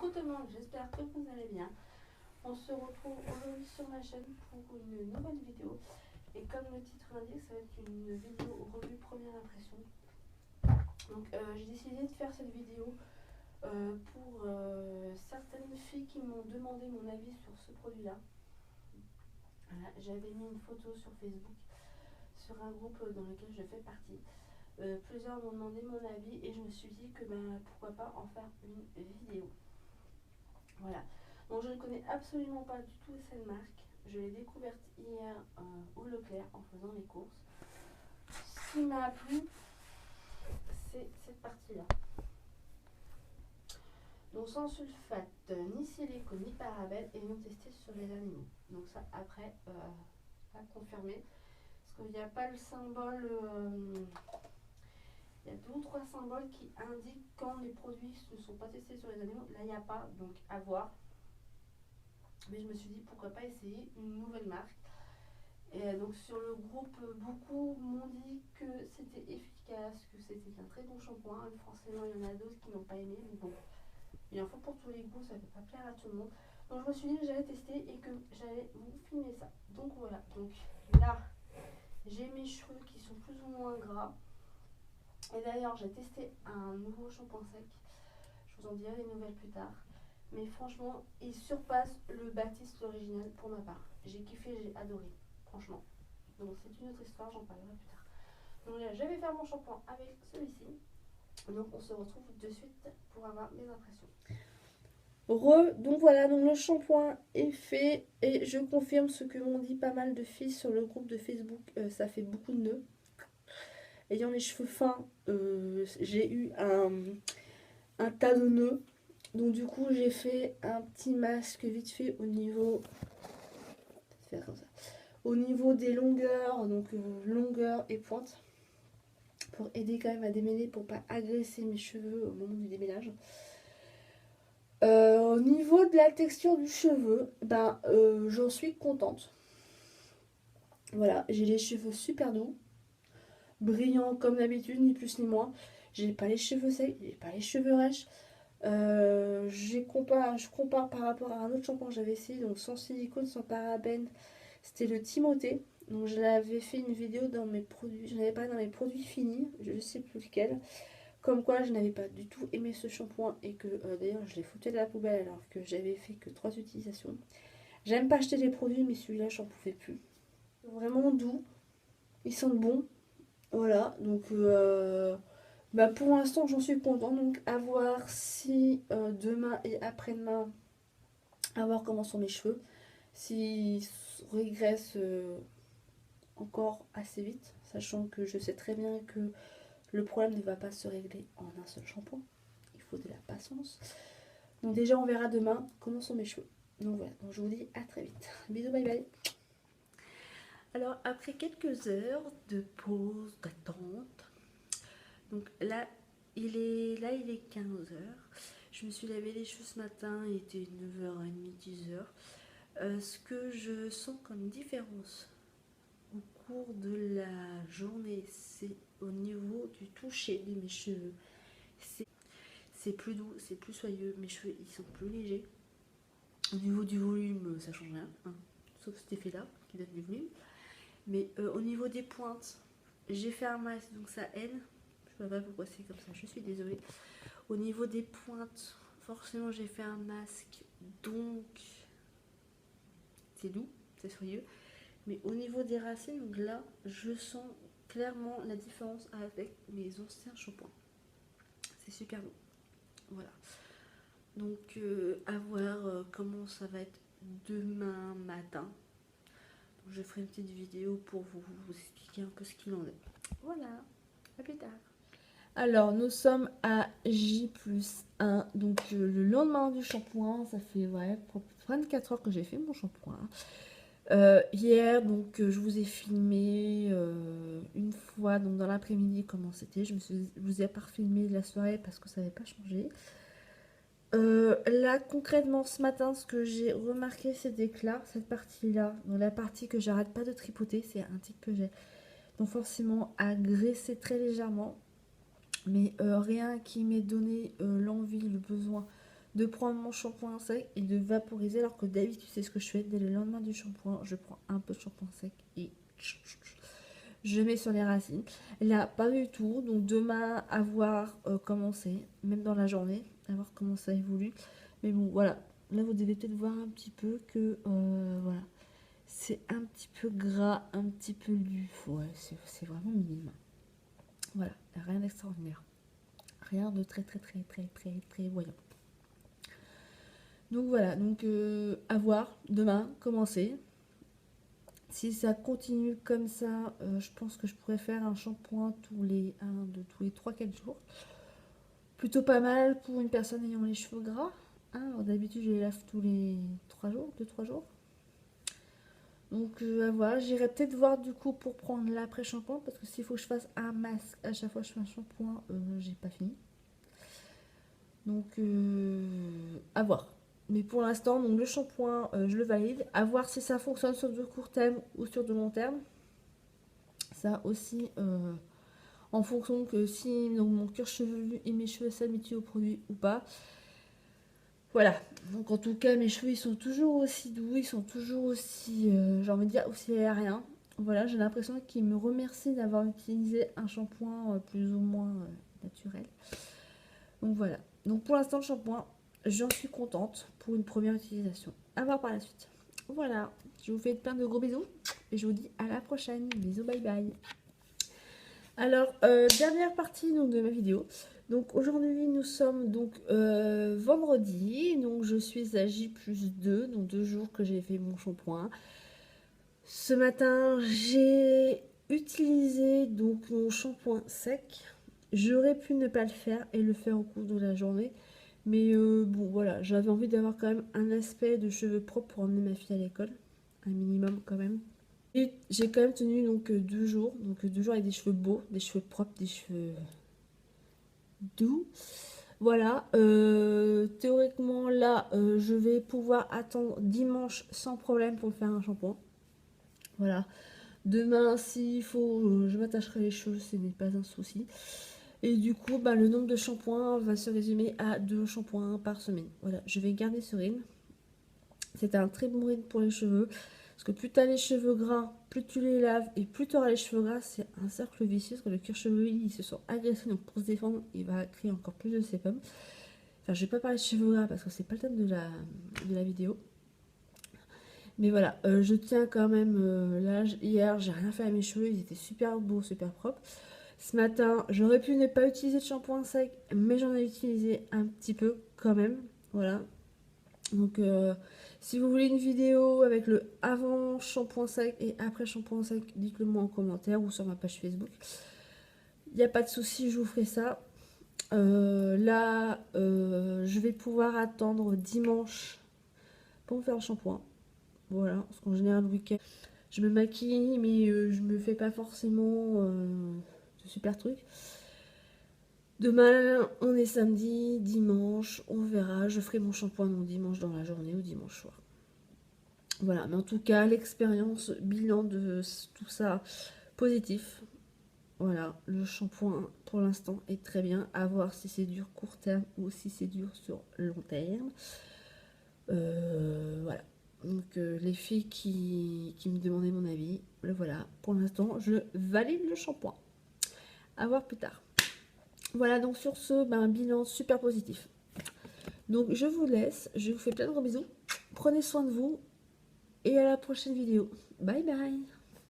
Coucou tout le monde, j'espère que vous allez bien. On se retrouve aujourd'hui sur ma chaîne pour une nouvelle vidéo. Et comme le titre l'indique, ça va être une vidéo revue première impression. Donc j'ai décidé de faire cette vidéo pour certaines filles qui m'ont demandé mon avis sur ce produit-là. Voilà, j'avais mis une photo sur Facebook, sur un groupe dans lequel je fais partie. Plusieurs m'ont demandé mon avis et je me suis dit que pourquoi pas en faire une vidéo. Voilà. Donc je ne connais absolument pas du tout cette marque. Je l'ai découverte hier au Leclerc en faisant les courses. Ce qui m'a plu, c'est cette partie-là. Donc sans sulfate, ni silicone, ni parabènes et non testé sur les animaux. Donc ça après, à confirmer. Parce qu'il n'y a pas le symbole... il y a 2 ou 3 symboles qui indiquent quand les produits ne sont pas testés sur les animaux. Là, il n'y a pas, donc à voir. Mais je me suis dit pourquoi pas essayer une nouvelle marque. Et donc sur le groupe, beaucoup m'ont dit que c'était efficace, que c'était un très bon shampoing. Forcément, il y en a d'autres qui n'ont pas aimé, mais bon, il en faut pour tous les goûts, ça ne peut pas plaire à tout le monde. Donc je me suis dit que j'allais tester et que j'allais vous filmer ça. Donc voilà, donc là, j'ai mes cheveux qui sont plus ou moins gras. Et d'ailleurs, j'ai testé un nouveau shampoing sec. Je vous en dirai les nouvelles plus tard. Mais franchement, il surpasse le Baptiste original pour ma part. J'ai kiffé, j'ai adoré, franchement. Donc c'est une autre histoire, j'en parlerai plus tard. Donc là, je vais faire mon shampoing avec celui-ci. Donc on se retrouve de suite pour avoir mes impressions. Donc voilà, donc le shampoing est fait et je confirme ce que m'ont dit pas mal de filles sur le groupe de Facebook. Ça fait beaucoup de nœuds. Ayant les cheveux fins, j'ai eu un tas de nœuds. Donc du coup j'ai fait un petit masque vite fait au niveau, faire comme ça, au niveau des longueurs, donc longueur et pointe, pour aider quand même à démêler, pour pas agresser mes cheveux au moment du démêlage. Au niveau de la texture du cheveu, j'en suis contente. Voilà, j'ai les cheveux super doux, brillants comme d'habitude, ni plus ni moins. J'ai pas les cheveux secs, j'ai pas les cheveux rêches. Je compare par rapport à un autre shampoing que j'avais essayé, donc sans silicone, sans parabènes, c'était le Timothée. Donc je l'avais fait une vidéo dans mes produits, je n'avais pas dans mes produits finis, je ne sais plus lequel. Comme quoi je n'avais pas du tout aimé ce shampoing et que d'ailleurs je l'ai foutu de la poubelle alors que j'avais fait que 3 utilisations. J'aime pas acheter des produits mais celui-là j'en pouvais plus. Vraiment doux, ils sentent bon. Voilà, donc pour l'instant j'en suis contente, donc à voir si demain et après-demain, à voir comment sont mes cheveux, s'ils régressent encore assez vite, sachant que je sais très bien que le problème ne va pas se régler en un seul shampoing, il faut de la patience. Donc déjà on verra demain comment sont mes cheveux. Donc voilà, donc je vous dis à très vite. Bisous, bye bye. Alors après quelques heures de pause, d'attente, donc là il est 15 heures. Je me suis lavé les cheveux ce matin, il était 9h30, 10h. Ce que je sens comme différence au cours de la journée, c'est au niveau du toucher de mes cheveux. C'est plus doux, c'est plus soyeux, mes cheveux ils sont plus légers. Au niveau du volume, ça change rien, hein, sauf cet effet-là qui donne du volume. Mais au niveau des pointes, j'ai fait un masque donc ça aide. Je ne sais pas pourquoi c'est comme ça, je suis désolée. Au niveau des pointes, forcément j'ai fait un masque donc c'est doux, c'est soyeux. Mais au niveau des racines, donc là, je sens clairement la différence avec mes anciens shampoings. C'est super beau. Voilà. Donc à voir comment ça va être demain matin. Donc, je ferai une petite vidéo pour vous expliquer un peu ce qu'il en est. Voilà, à plus tard. Alors nous sommes à J+1, donc le lendemain du shampoing, ça fait 24 heures que j'ai fait mon shampoing. Hier, donc je vous ai filmé une fois donc dans l'après-midi comment c'était. Je vous ai pas filmé la soirée parce que ça n'avait pas changé. Là concrètement ce matin, ce que j'ai remarqué c'est d'éclat, cette partie-là, donc la partie que j'arrête pas de tripoter, c'est un tic que j'ai. Donc forcément à graisser très légèrement, mais rien qui m'ait donné l'envie, le besoin de prendre mon shampoing sec et de vaporiser, alors que d'habitude c'est ce que je fais dès le lendemain du shampoing. Je prends un peu de shampoing sec et je mets sur les racines. Là, pas du tout. Donc demain, à voir comment c'est, même dans la journée, à voir comment ça évolue. Mais bon, voilà. Là, vous devez peut-être voir un petit peu que, voilà, c'est un petit peu gras, un petit peu lu. Ouais, c'est vraiment minime. Voilà, rien d'extraordinaire. Rien de très, très, très, très, très, très voyant. Donc voilà, donc à voir demain comment c'est. Si ça continue comme ça, je pense que je pourrais faire un shampoing tous les 3-4 jours. Plutôt pas mal pour une personne ayant les cheveux gras. Hein, d'habitude, je les lave tous les 3 jours, 2-3 jours. Donc à voir, j'irai peut-être voir du coup pour prendre l'après-shampoing. Parce que s'il faut que je fasse un masque à chaque fois que je fais un shampoing, j'ai pas fini. Donc à voir. Mais pour l'instant, donc le shampoing, je le valide. À voir si ça fonctionne sur du court terme ou sur du long terme. Ça aussi, en fonction que si donc, mon cuir chevelu et mes cheveux s'habituent au produit ou pas. Voilà. Donc en tout cas, mes cheveux, ils sont toujours aussi doux. Ils sont toujours aussi, j'ai envie de dire, aussi aériens. Voilà, j'ai l'impression qu'ils me remercient d'avoir utilisé un shampoing plus ou moins naturel. Donc voilà. Donc pour l'instant, le shampoing, j'en suis contente pour une première utilisation. À voir par la suite. Voilà. Je vous fais plein de gros bisous. Et je vous dis à la prochaine. Bisous, bye bye. Alors, dernière partie donc, de ma vidéo. Donc aujourd'hui, nous sommes donc vendredi. Donc je suis à J+2. Donc 2 jours que j'ai fait mon shampoing. Ce matin, j'ai utilisé donc mon shampoing sec. J'aurais pu ne pas le faire et le faire au cours de la journée. Mais bon, voilà, j'avais envie d'avoir quand même un aspect de cheveux propres pour emmener ma fille à l'école. Un minimum quand même. Et j'ai quand même tenu donc 2 jours. Donc 2 jours avec des cheveux beaux, des cheveux propres, des cheveux doux. Voilà. Théoriquement, là, je vais pouvoir attendre dimanche sans problème pour faire un shampoing. Voilà. Demain, s'il faut, je m'attacherai les cheveux, ce n'est pas un souci. Et du coup, bah, le nombre de shampoings va se résumer à 2 shampoings par semaine. Voilà, je vais garder ce rythme. C'est un très bon rythme pour les cheveux. Parce que plus tu as les cheveux gras, plus tu les laves et plus tu auras les cheveux gras, c'est un cercle vicieux. Parce que le cuir chevelu, il se sent agressé. Donc pour se défendre, il va créer encore plus de sébum. Enfin, je vais pas parler de cheveux gras parce que c'est pas le thème de la vidéo. Mais voilà, je tiens quand même. Là, hier, j'ai rien fait à mes cheveux. Ils étaient super beaux, super propres. Ce matin, j'aurais pu ne pas utiliser de shampoing sec, mais j'en ai utilisé un petit peu quand même. Voilà. Donc, si vous voulez une vidéo avec le avant shampoing sec et après shampoing sec, dites-le moi en commentaire ou sur ma page Facebook. Il n'y a pas de souci, je vous ferai ça. Là, je vais pouvoir attendre dimanche pour me faire le shampoing. Voilà, parce qu'en général, le week-end, je me maquille, mais je me fais pas forcément de super trucs. Demain, on est samedi, dimanche, on verra. Je ferai mon shampoing donc dimanche dans la journée ou dimanche soir. Voilà, mais en tout cas, l'expérience, bilan de tout ça, positif. Voilà, le shampoing pour l'instant est très bien. À voir si c'est dur court terme ou si c'est dur sur long terme. Voilà. Donc les filles qui me demandaient mon avis, le voilà. Pour l'instant, je valide le shampoing. À voir plus tard. Voilà, donc sur ce, un bilan super positif. Donc je vous laisse, je vous fais plein de gros bisous. Prenez soin de vous et à la prochaine vidéo. Bye bye.